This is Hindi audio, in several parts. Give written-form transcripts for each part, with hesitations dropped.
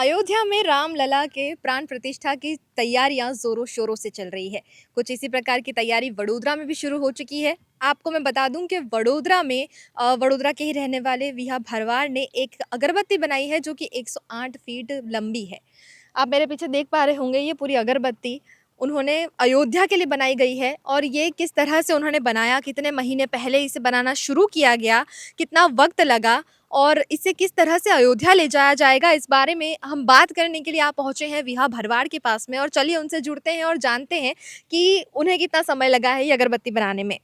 अयोध्या में रामलला के प्राण प्रतिष्ठा की तैयारियां जोरों शोरों से चल रही है। कुछ इसी प्रकार की तैयारी वडोदरा में भी शुरू हो चुकी है। आपको मैं बता दूं कि वडोदरा में वडोदरा के ही रहने वाले विहा भरवाड़ ने एक अगरबत्ती बनाई है जो कि 108 फीट लंबी है। आप मेरे पीछे देख पा रहे होंगे ये पूरी अगरबत्ती उन्होंने अयोध्या के लिए बनाई गई है। और ये किस तरह से उन्होंने बनाया, कितने महीने पहले इसे बनाना शुरू किया गया, कितना वक्त लगा और इसे किस तरह से अयोध्या ले जाया जाएगा, इस बारे में हम बात करने के लिए आप पहुंचे हैं विहा भरवाड़ के पास में। और चलिए उनसे जुड़ते हैं और जानते हैं कि उन्हें कितना समय लगा है ये अगरबत्ती बनाने में।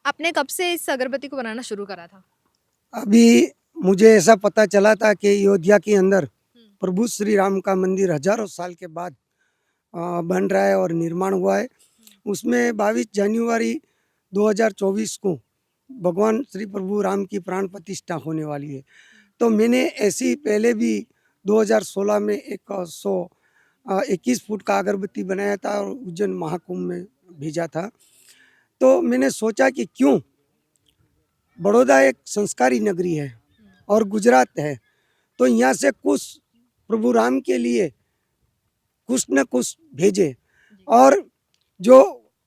आपने कब से इस अगरबत्ती को बनाना शुरू करा था? अभी मुझे ऐसा पता चला था कि अयोध्या के अंदर हम्म। प्रभु श्री राम का मंदिर हजारों साल के बाद बन रहा है और निर्माण हुआ है। उसमें 22 जनवरी 2024 को भगवान श्री प्रभु राम की प्राण प्रतिष्ठा होने वाली है। तो मैंने ऐसी पहले भी 2016 में एक 121 फुट का अगरबत्ती बनाया था और उज्जैन महाकुंभ में भेजा था। तो मैंने सोचा कि क्यों, बड़ौदा एक संस्कारी नगरी है और गुजरात है, तो यहाँ से कुछ प्रभु राम के लिए कुछ न कुछ भेजे। और जो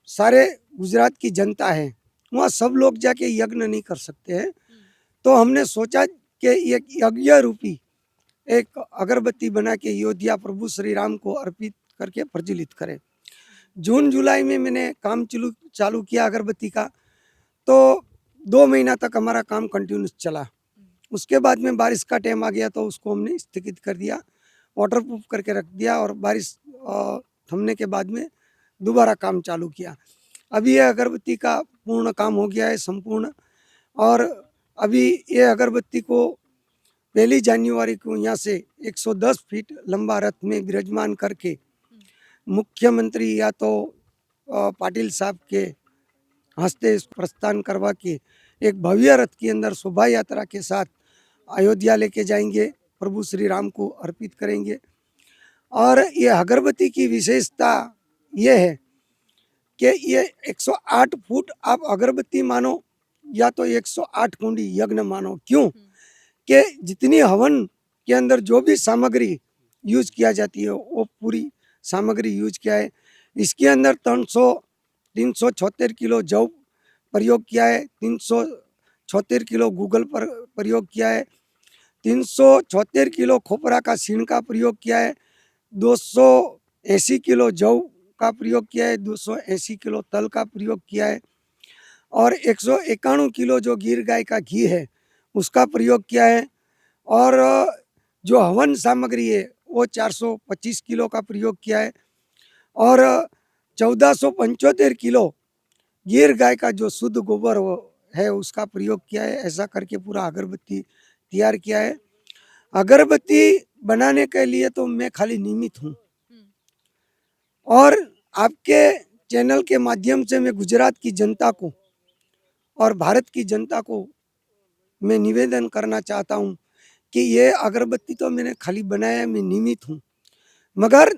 सारे गुजरात की जनता है वहाँ सब लोग जाके यज्ञ नहीं कर सकते हैं, तो हमने सोचा कि एक यज्ञ रूपी एक अगरबत्ती बना के अयोध्या प्रभु श्री राम को अर्पित करके प्रज्वलित करें। जून जुलाई में मैंने काम चालू किया अगरबत्ती का। तो 2 महीना तक हमारा काम कंटिन्यूस चला। उसके बाद में बारिश का टाइम आ गया तो उसको हमने स्थगित कर दिया, वाटर प्रूफ करके रख दिया और बारिश थमने के बाद में दोबारा काम चालू किया। अभी यह अगरबत्ती का पूर्ण काम हो गया है, संपूर्ण। और अभी ये अगरबत्ती को 1 जनवरी को यहाँ से 110 फीट लंबा रथ में विराजमान करके मुख्यमंत्री या तो पाटिल साहब के हंसते प्रस्थान करवा के एक भव्य रथ के अंदर शोभा यात्रा के साथ अयोध्या लेके जाएंगे, प्रभु श्री राम को अर्पित करेंगे। और ये अगरबत्ती की विशेषता ये है कि ये 108 फुट आप अगरबत्ती मानो या तो 108 कुंडी यज्ञ मानो। क्यों कि जितनी हवन के अंदर जो भी सामग्री यूज किया जाती है वो पूरी सामग्री यूज किया है। इसके अंदर 376 किलो जौ प्रयोग किया है, 376 किलो गूगल पर प्रयोग किया है, 376 किलो खोपरा का सीण का प्रयोग किया है, 280 किलो जौ का प्रयोग किया है, 280 किलो तल का प्रयोग किया है और 191 किलो जो गिर गाय का घी है उसका प्रयोग किया है। और जो हवन सामग्री है वो 425 किलो का प्रयोग किया है और 1475 किलो गिर गाय का जो शुद्ध गोबर है उसका प्रयोग किया है। ऐसा करके पूरा अगरबत्ती तैयार किया है। अगरबत्ती बनाने के लिए तो मैं खाली निमित्त हूँ और आपके चैनल के माध्यम से मैं गुजरात की जनता को और भारत की जनता को मैं निवेदन करना चाहता हूँ कि ये अगरबत्ती तो मैंने खाली बनाया, मैं निमित्त हूँ। मगर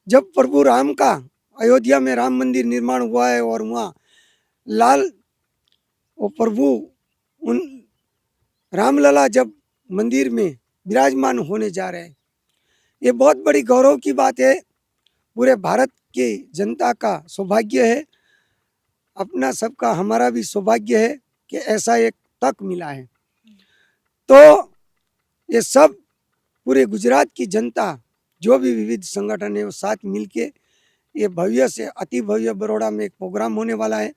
जब प्रभु राम का अयोध्या में राम मंदिर निर्माण हुआ है और वहाँ लाल वो प्रभु उन रामलला जब मंदिर में विराजमान होने जा रहे हैं, ये बहुत बड़ी गौरव की बात है। पूरे भारत की जनता का सौभाग्य है, अपना सबका हमारा भी सौभाग्य है कि ऐसा एक तक मिला है। तो ये सब पूरे गुजरात की जनता जो भी विविध संगठन है वो साथ मिलके ये भव्य से अति भव्य बड़ौदा में एक प्रोग्राम होने वाला है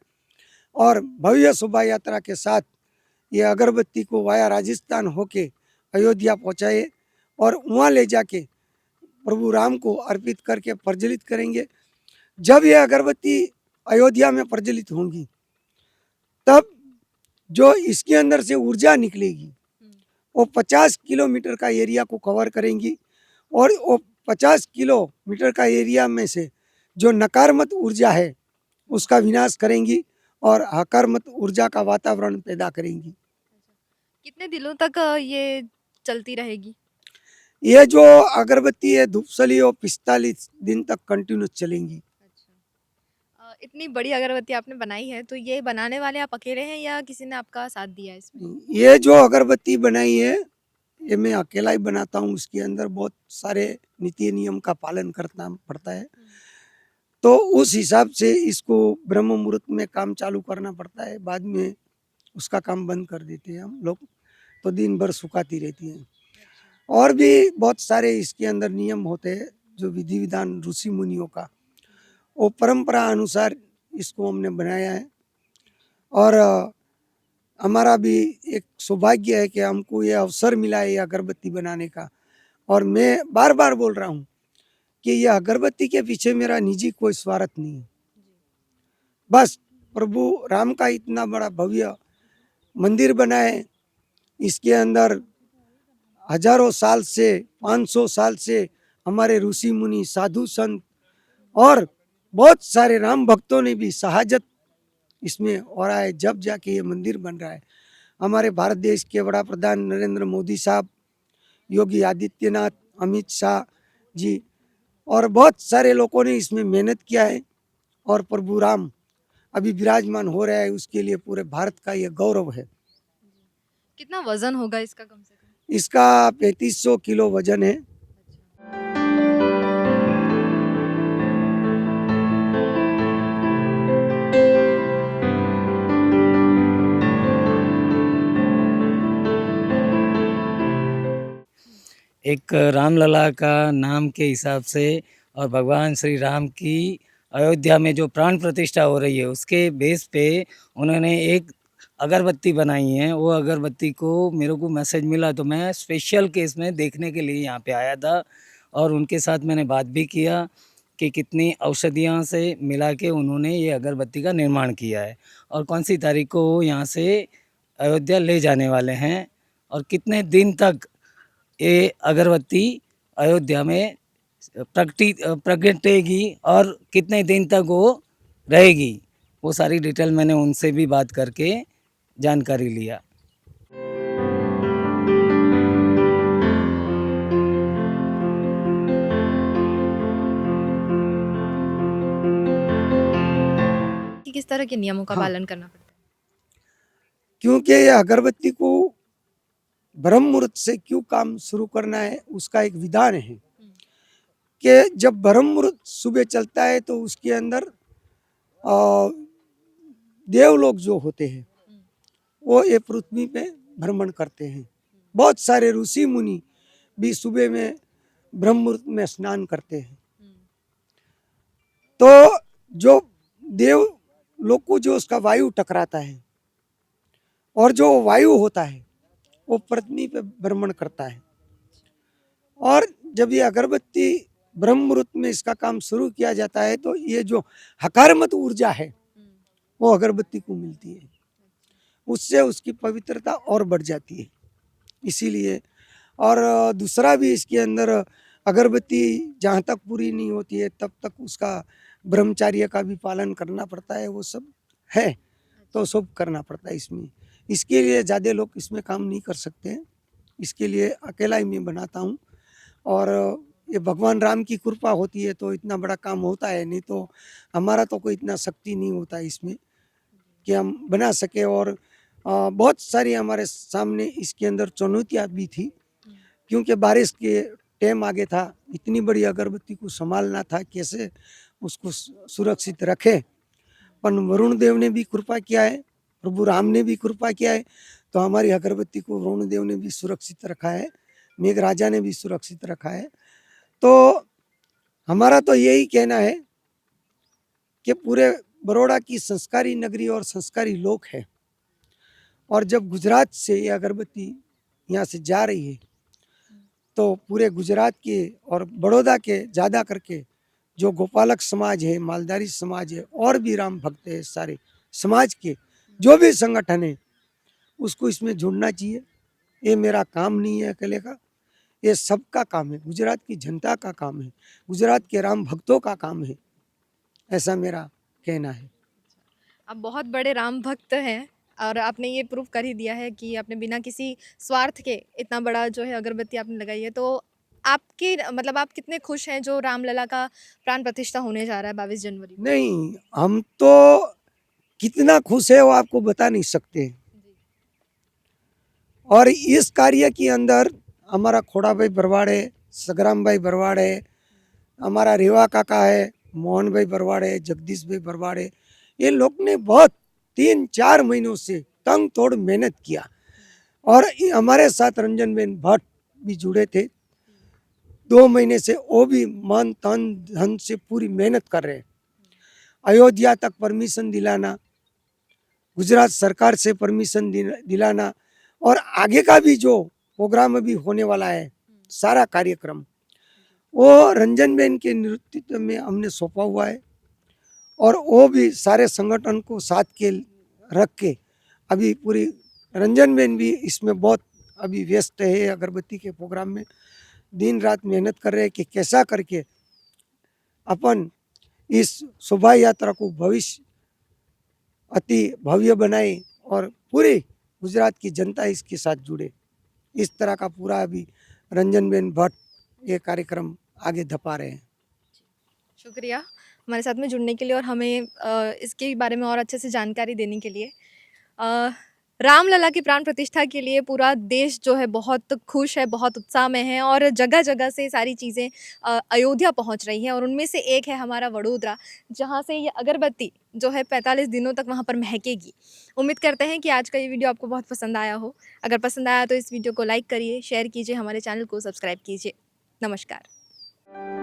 और भव्य शोभा यात्रा के साथ ये अगरबत्ती को वाया राजस्थान होके अयोध्या पहुँचाए और वहाँ ले जाके प्रभु राम को अर्पित करके प्रज्वलित करेंगे। जब ये अगरबत्ती अयोध्या में प्रज्वलित होंगी तब जो इसके अंदर से ऊर्जा निकलेगी वो 50 किलोमीटर का एरिया को कवर करेंगी और वो 50 किलोमीटर का एरिया में से जो नकारात्मक ऊर्जा है उसका विनाश करेंगी और सकारात्मक ऊर्जा का वातावरण पैदा करेंगी। कितने दिनों तक ये चलती रहेगी? ये जो अगरबत्ती है धूपसली वो 45 दिन तक कंटिन्यू चलेंगी। अच्छा। इतनी बड़ी अगरबत्ती आपने बनाई है, तो ये बनाने वाले आप अकेले हैं या किसी ने आपका साथ दिया है इसमें? ये जो अगरबत्ती बनाई है ये मैं अकेला ही बनाता हूँ। उसके अंदर बहुत सारे नीति नियम का पालन करना पड़ता है। हुँ। तो उस हिसाब से इसको ब्रह्म मुहूर्त में काम चालू करना पड़ता है, बाद में उसका काम बंद कर देते हैं हम लोग, तो दिन भर सुखाती रहती है। अच्छा। और भी बहुत सारे इसके अंदर नियम होते हैं जो विधि विधान ऋषि मुनियों का, जी। वो परंपरा अनुसार इसको हमने बनाया है। और हमारा भी एक सौभाग्य है कि हमको ये अवसर मिला है ये अगरबत्ती बनाने का। और मैं बार बार बोल रहा हूँ कि ये अगरबत्ती के पीछे मेरा निजी कोई स्वार्थ नहीं है। जी। बस प्रभु राम का इतना बड़ा भव्य मंदिर बना है, इसके अंदर हजारों साल से 500 साल से हमारे ऋषि मुनि साधु संत और बहुत सारे राम भक्तों ने भी शहादत इसमें हो रहा है, जब जाके ये मंदिर बन रहा है। हमारे भारत देश के बड़ा प्रधान नरेंद्र मोदी साहब, योगी आदित्यनाथ, अमित शाह जी और बहुत सारे लोगों ने इसमें मेहनत किया है। और प्रभु राम अभी विराजमान हो रहा है, उसके लिए पूरे भारत का ये गौरव है। जी। कितना वज़न होगा इसका कम से कम? इसका 3500 किलो वजन है। अच्छा। हुँ। एक रामलला का नाम के हिसाब से और भगवान श्री राम की अयोध्या में जो प्राण प्रतिष्ठा हो रही है उसके बेस पे उन्होंने एक अगरबत्ती बनाई है। वो अगरबत्ती को मेरे को मैसेज मिला तो मैं स्पेशल केस में देखने के लिए यहाँ पे आया था और उनके साथ मैंने बात भी किया कि कितनी औषधियों से मिला के उन्होंने ये अगरबत्ती का निर्माण किया है और कौन सी तारीख को वो यहाँ से अयोध्या ले जाने वाले हैं और कितने दिन तक ये अगरबत्ती अयोध्या में प्रगटेगी और कितने दिन तक वो रहेगी, वो सारी डिटेल मैंने उनसे भी बात करके जानकारी लिया। कि किस तरह के नियमों का हाँ, पालन करना पड़ता है? क्योंकि ये अगरबत्ती को ब्रह्म मुहूर्त से क्यों काम शुरू करना है उसका एक विधान है हुँ। कि जब ब्रह्म मुहूर्त सुबह चलता है तो उसके अंदर अ, देवलोक जो होते हैं हुँ। वो ये पृथ्वी पे भ्रमण करते हैं। बहुत सारे ऋषि मुनि भी सुबह में ब्रह्म मुहूर्त में स्नान करते हैं। हुँ। तो जो देव लोग को जो उसका वायु टकराता है और जो वायु होता है वो पृथ्वी पे भ्रमण करता है। और जब ये अगरबत्ती ब्रह्म मुहूर्त में इसका काम शुरू किया जाता है तो ये जो हकारमत ऊर्जा है हुँ। वो अगरबत्ती को मिलती है, अच्छा। उससे उसकी पवित्रता और बढ़ जाती है। इसीलिए और दूसरा भी इसके अंदर अगरबत्ती जहाँ तक पूरी नहीं होती है तब तक उसका ब्रह्मचर्य का भी पालन करना पड़ता है, वो सब है। तो अच्छा। सब करना पड़ता है इसमें। इसके लिए ज़्यादा लोग इसमें काम नहीं कर सकते हैं, इसके लिए अकेला ही मैं बनाता हूँ। और ये भगवान राम की कृपा होती है तो इतना बड़ा काम होता है, नहीं तो हमारा तो कोई इतना शक्ति नहीं होता है इसमें कि हम बना सके। और बहुत सारी हमारे सामने इसके अंदर चुनौतियाँ भी थी, हुँ। क्योंकि बारिश के टाइम आगे था, इतनी बड़ी अगरबत्ती को संभालना था, कैसे उसको सुरक्षित रखें। पर वरुण देव ने भी कृपा किया है, प्रभु राम ने भी कृपा किया है, तो हमारी अगरबत्ती को वरुण देव ने भी सुरक्षित रखा है, मेघराजा ने भी सुरक्षित रखा है। तो हमारा तो यही कहना है कि पूरे बड़ौदा की संस्कारी नगरी और संस्कारी लोक है। और जब गुजरात से ये अगरबत्ती यहाँ से जा रही है तो पूरे गुजरात के और बड़ौदा के ज़्यादा करके जो गोपालक समाज है, मालधारी समाज है और भी राम भक्त है, सारे समाज के जो भी संगठन है उसको इसमें जुड़ना चाहिए। ये मेरा काम नहीं है अकेले का, ये सबका काम है, गुजरात की जनता का काम है, गुजरात के राम भक्तों का काम है, ऐसा मेरा कहना है। आप बहुत बड़े राम भक्त हैं और आपने ये प्रूव कर ही दिया है कि आपने बिना किसी स्वार्थ के इतना बड़ा जो है अगरबत्ती आपने लगाई है। तो आपके मतलब आप कितने खुश हैं जो रामलला का प्राण प्रतिष्ठा होने जा रहा है 22 जनवरी को? नहीं, हम तो कितना खुश है वो आपको बता नहीं सकते। जी। और इस कार्य के अंदर हमारा खोड़ा भाई बरवाड़ है, सगराम भाई बरवाड़ है, हमारा रेवा काका है, मोहन भाई बरवाड़ है, जगदीश भाई बरवाड़ है। ये लोग ने बहुत 3-4 महीनों से तंग तोड़ मेहनत किया और हमारे साथ रंजन बेन भट्ट भी जुड़े थे। 2 महीने से वो भी मन तन धन से पूरी मेहनत कर रहे हैं। अयोध्या तक परमिशन दिलाना, गुजरात सरकार से परमिशन दिलाना और आगे का भी जो प्रोग्राम अभी होने वाला है, सारा कार्यक्रम वो रंजन बेन के नेतृत्व में हमने सौंपा हुआ है और वो भी सारे संगठन को साथ के रख के अभी पूरी रंजन बेन भी इसमें बहुत अभी व्यस्त है। अगरबत्ती के प्रोग्राम में दिन रात मेहनत कर रहे हैं कि कैसा करके अपन इस शोभा यात्रा को भविष्य अति भव्य बनाए और पूरे गुजरात की जनता इसके साथ जुड़े। इस तरह का पूरा अभी रंजन बेन भट्ट ये कार्यक्रम आगे धपा रहे हैं। शुक्रिया हमारे साथ में जुड़ने के लिए और हमें इसके बारे में और अच्छे से जानकारी देने के लिए। रामलला की प्राण प्रतिष्ठा के लिए पूरा देश जो है बहुत खुश है, बहुत उत्साह में है और जगह-जगह से सारी चीज़ें अयोध्या पहुंच रही हैं और उनमें से एक है हमारा वडोदरा, जहां से ये अगरबत्ती जो है 45 दिनों तक वहां पर महकेगी। उम्मीद करते हैं कि आज का ये वीडियो आपको बहुत पसंद आया हो। अगर पसंद आया तो इस वीडियो को लाइक करिए, शेयर कीजिए, हमारे चैनल को सब्सक्राइब कीजिए। नमस्कार।